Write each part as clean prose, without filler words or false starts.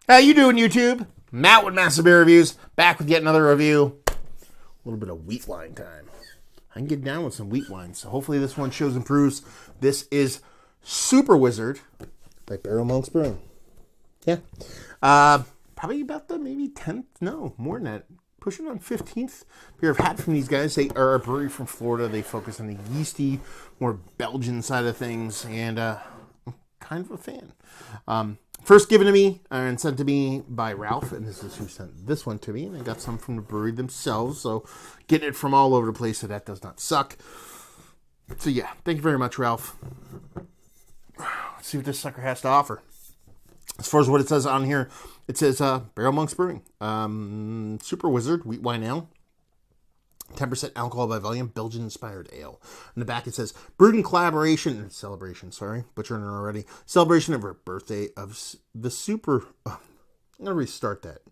How you doing, YouTube? Matt with Massive Beer Reviews, back with yet another review. A little bit of Wheatwine time. I can get down with some Wheatwine, so hopefully this one shows and proves. This is Super Wizard by Barrel Monks Brewing. Yeah. Probably about the maybe 10th, no, more than that. Pushing on 15th beer I've had from these guys. They are a brewery from Florida. They focus on the yeasty, more Belgian side of things, and I'm kind of a fan. First given to me and sent to me by Ralph, and this is who sent this one to me, and I got some from the brewery themselves, so getting it from all over the place, so that does not suck. So yeah, thank you very much, Ralph. Let's see what this sucker has to offer. As far as what it says on here, it says Barrel Monks Brewing, Super Wizard Wheatwine Ale, 10% alcohol by volume, Belgian-inspired ale. In the back it says, brewed in celebration, butchering it already, celebration of her birthday of the super, I'm going to restart that.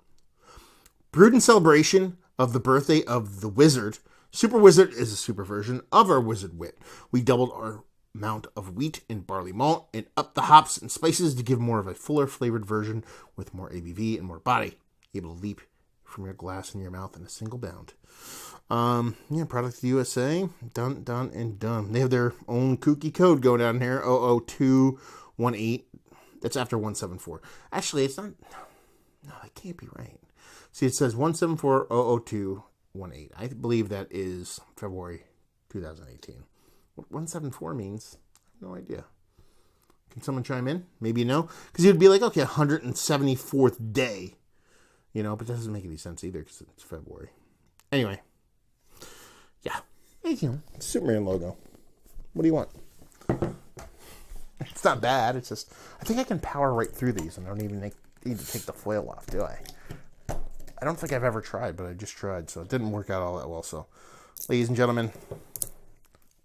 Brewed in celebration of the birthday of the wizard, Super Wizard is a super version of our Wizard Wit. We doubled our amount of wheat and barley malt and upped the hops and spices to give more of a fuller flavored version with more ABV and more body, able to leap from your glass in your mouth in a single bound. Product USA, done, and done. They have their own kooky code going down here, 00218. That's after 174. Actually, it's not, no, that can't be right. See, it says 174-00218. I believe that is February 2018. What 174 means, I have no idea. Can someone chime in? Maybe you know? Because you'd be like, okay, 174th day. But that doesn't make any sense either because it's February. Anyway. Yeah. Superman logo. What do you want? It's not bad. It's just, I think I can power right through these and I don't even need to take the foil off, do I? I don't think I've ever tried, but I just tried, so it didn't work out all that well. So, ladies and gentlemen,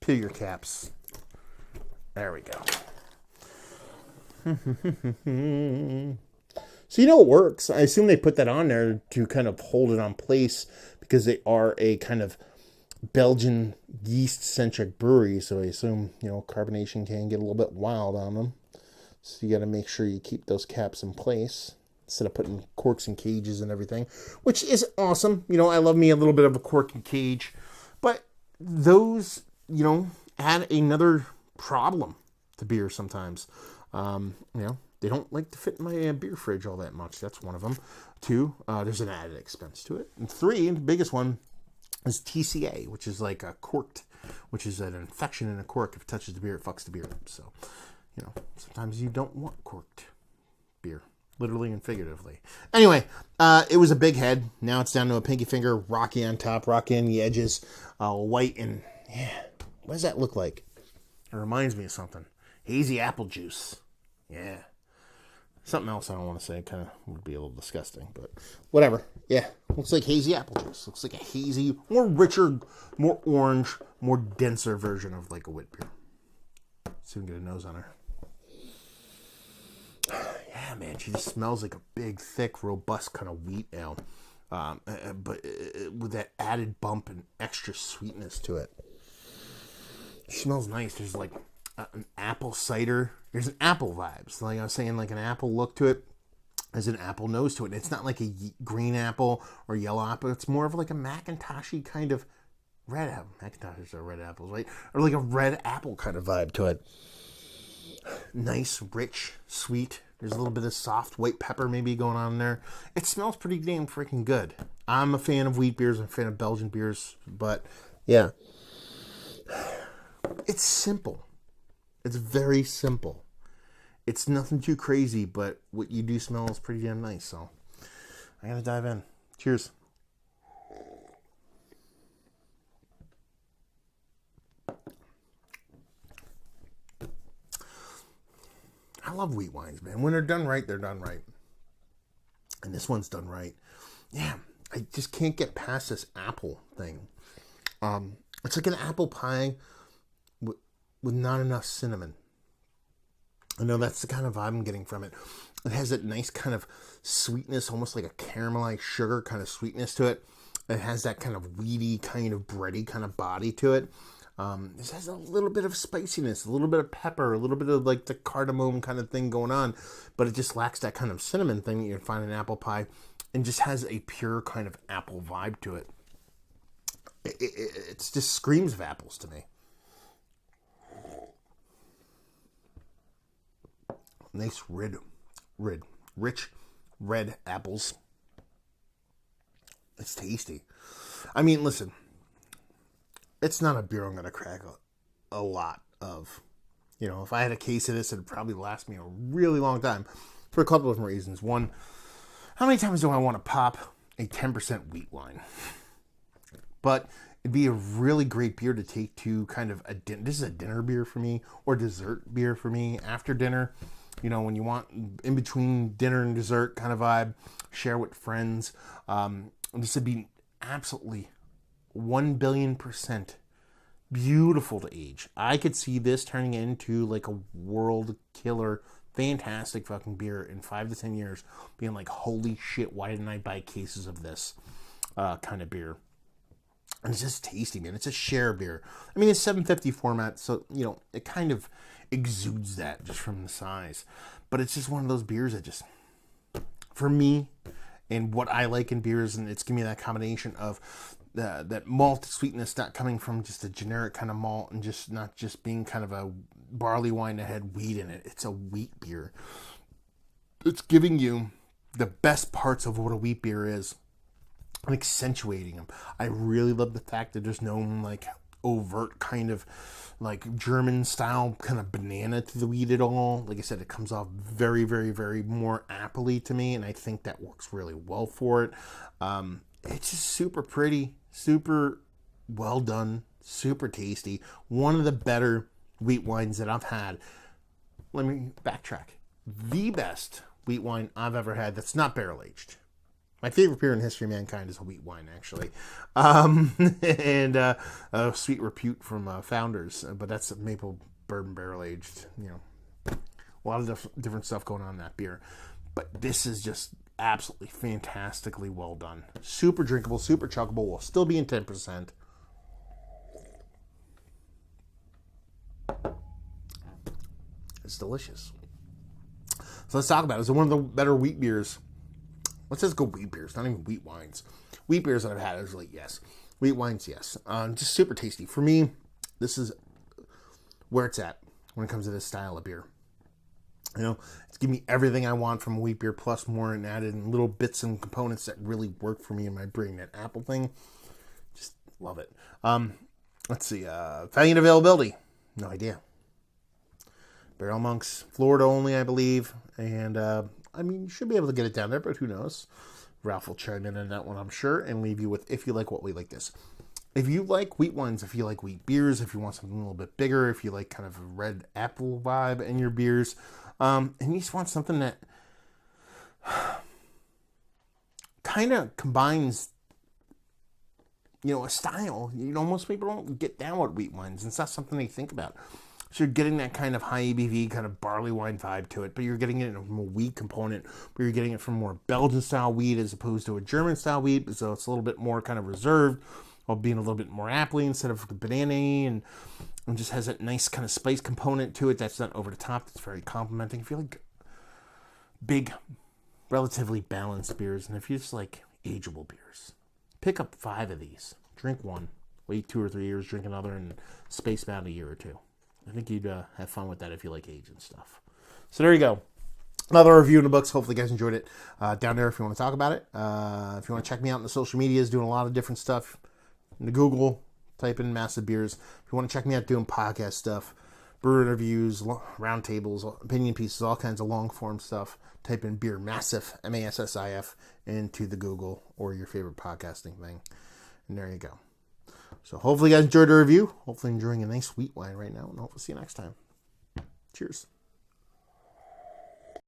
peel your caps. There we go. So it works. I assume they put that on there to kind of hold it on place because they are a kind of Belgian yeast-centric brewery. So I assume, carbonation can get a little bit wild on them. So you got to make sure you keep those caps in place instead of putting corks and cages and everything, which is awesome. I love me a little bit of a cork and cage. But those, add another problem to beer sometimes. They don't like to fit in my beer fridge all that much. That's one of them. 2, there's an added expense to it. And 3, and the biggest one, is TCA, which is like a corked, which is an infection in a cork. If it touches the beer, it fucks the beer up. So, sometimes you don't want corked beer, literally and figuratively. Anyway, it was a big head. Now it's down to a pinky finger, rocky on top, rocky on the edges, white, and yeah, what does that look like? It reminds me of something. Hazy apple juice. Yeah. Something else I don't want to say, kind of would be a little disgusting, but whatever. Yeah, looks like hazy apple juice. Looks like a hazy, more richer, more orange, more denser version of like a wit beer. See if we can get a nose on her. Yeah, man, she just smells like a big, thick, robust kind of wheat ale, but with that added bump and extra sweetness to it. She smells nice. There's like an apple cider. There's an apple vibes. Like I was saying, like an apple look to it. There's an apple nose to it. And it's not like a green apple or yellow apple. It's more of like a Macintoshy kind of red apple. Macintoshes are red apples, right? Or like a red apple kind of vibe to it. Nice, rich, sweet. There's a little bit of soft white pepper maybe going on there. It smells pretty damn freaking good. I'm a fan of wheat beers. I'm a fan of Belgian beers. But yeah. It's simple. It's very simple. It's nothing too crazy, but what you do smell is pretty damn nice. So I gotta dive in. Cheers. I love wheat wines, man. When they're done right, they're done right. And this one's done right. Yeah, I just can't get past this apple thing. It's like an apple pie with not enough cinnamon. I know that's the kind of vibe I'm getting from it. It has that nice kind of sweetness, almost like a caramelized sugar kind of sweetness to it. It has that kind of weedy, kind of bready kind of body to it. This has a little bit of spiciness, a little bit of pepper, a little bit of like the cardamom kind of thing going on, but it just lacks that kind of cinnamon thing that you'd find in apple pie, and just has a pure kind of apple vibe to it. It just screams of apples to me. Nice rich red apples. It's tasty. I mean, listen, it's not a beer I'm going to crack a lot of. You know, if I had a case of this, it'd probably last me a really long time for a couple of different reasons. One, how many times do I want to pop a 10% wheat wine? But it'd be a really great beer to take to kind of this is a dinner beer for me, or dessert beer for me after dinner. You know, when you want in between dinner and dessert kind of vibe, share with friends. This would be absolutely 1,000,000,000% beautiful to age. I could see this turning into like a world killer, fantastic fucking beer in 5 to 10 years, being like, holy shit, why didn't I buy cases of this kind of beer? And it's just tasty, man. It's a share beer. I mean, it's 750 format, so, you know, it kind of exudes that just from the size. But it's just one of those beers that just, for me, and what I like in beers, and it's giving me that combination of that malt sweetness not coming from just a generic kind of malt, and just not just being kind of a barley wine that had wheat in it. It's a wheat beer. It's giving you the best parts of what a wheat beer is and accentuating them. I really love the fact that there's no like overt kind of like German style kind of banana to the wheat at all. Like I said, it comes off very, very, very more appley to me, and I think that works really well for it. It's just super pretty, super well done, super tasty. One of the better wheat wines that I've had. Let me backtrack. The best wheat wine I've ever had that's not barrel aged. My favorite beer in the history of mankind is a wheat wine, actually. And a sweet repute from Founders, but that's a maple bourbon barrel aged. You know, a lot of different stuff going on in that beer. But this is just absolutely fantastically well done. Super drinkable, super chuggable, while still being 10%. It's delicious. So let's talk about it. Is it one of the better wheat beers? Let's just go wheat beers, not even wheat wines. Wheat beers that I've had, I was like, yes. Wheat wines, yes. Just super tasty. For me, this is where it's at when it comes to this style of beer. You know, it's giving me everything I want from a wheat beer, plus more, and added in little bits and components that really work for me in my brain. That apple thing, just love it. Let's see. Italian availability, no idea. Barrel Monks, Florida only, I believe. And, I mean, you should be able to get it down there, but who knows? Ralph will chime in on that one, I'm sure, and leave you with, if you like what we like this. If you like wheat wines, if you like wheat beers, if you want something a little bit bigger, if you like kind of a red apple vibe in your beers, and you just want something that kind of combines, you know, a style. You know, most people don't get down with wheat wines. It's not something they think about. So you're getting that kind of high ABV, kind of barley wine vibe to it, but you're getting it from a wheat component, where you're getting it from more Belgian-style wheat as opposed to a German-style wheat, so it's a little bit more kind of reserved, while being a little bit more appley instead of banana-y, and just has that nice kind of spice component to it that's not over the top, that's very complimenting. If you like big, relatively balanced beers, and if you just like ageable beers, pick up 5 of these, drink one, wait 2 or 3 years, drink another, and space about a year or two. I think you'd have fun with that if you like age and stuff. So there you go. Another review in the books. Hopefully you guys enjoyed it. Down there if you want to talk about it. If you want to check me out in the social medias, doing a lot of different stuff. In the Google, type in Massive Beers. If you want to check me out doing podcast stuff, brewer interviews, roundtables, opinion pieces, all kinds of long form stuff, type in Beer Massive, Massif, into the Google or your favorite podcasting thing. And there you go. So hopefully you guys enjoyed the review. Hopefully enjoying a nice wheat wine right now. And hopefully see you next time. Cheers.